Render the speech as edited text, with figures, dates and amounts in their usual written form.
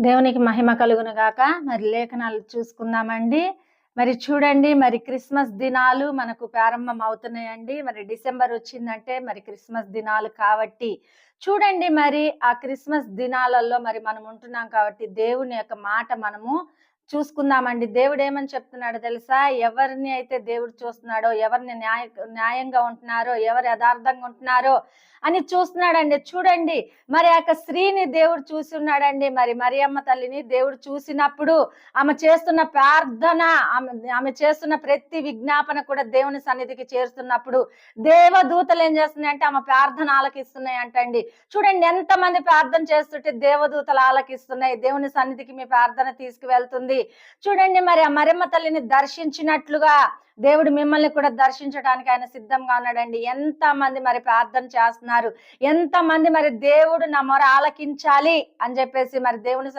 దేవునికి మహిమ కలుగును గాక. మరి లేఖనాలు చూసుకుందామండి. మరి చూడండి, మరి క్రిస్మస్ దినాలు మనకు ప్రారంభం అవుతున్నాయండి. మరి డిసెంబర్ వచ్చిందంటే మరి క్రిస్మస్ దినాలు కాబట్టి చూడండి, మరి ఆ క్రిస్మస్ దినాలలో మరి మనం ఉంటున్నాం కాబట్టి దేవుని యొక్క మాట మనము చూసుకుందామండి. దేవుడు ఏమని చెప్తున్నాడో తెలుసా? ఎవరిని అయితే దేవుడు చూస్తున్నాడో, ఎవరిని న్యాయంగా ఉంటున్నారో, ఎవరు యథార్థంగా ఉంటున్నారో అని చూస్తున్నాడండి. చూడండి, మరి ఆ యొక్క స్త్రీని దేవుడు చూసి ఉన్నాడండి. మరి మరియమ్మ తల్లిని దేవుడు చూసినప్పుడు ఆమె చేస్తున్న ప్రార్థన, ఆమె చేస్తున్న ప్రతి విజ్ఞాపన కూడా దేవుని సన్నిధికి చేరుతున్నప్పుడు దేవదూతలు ఏం చేస్తున్నాయంటే ఆమె ప్రార్థన ఆలకిస్తున్నాయి అంటండి. చూడండి, ఎంతమంది ప్రార్థన చేస్తుంటే దేవదూతలు ఆలకిస్తున్నాయి. దేవుని సన్నిధికి మీ ప్రార్థన తీసుకువెళ్తుంది. చూడండి, మరి ఆ మరియమ్మ తల్లిని దర్శించినట్లుగా దేవుడు మిమ్మల్ని కూడా దర్శించడానికి ఆయన సిద్ధంగా ఉన్నాడండి. ఎంత మంది మరి ప్రార్థన చేస్తున్నారు, ఎంత మంది మరి దేవుడు నా మొర ఆలకించాలి అని చెప్పేసి మరి దేవుని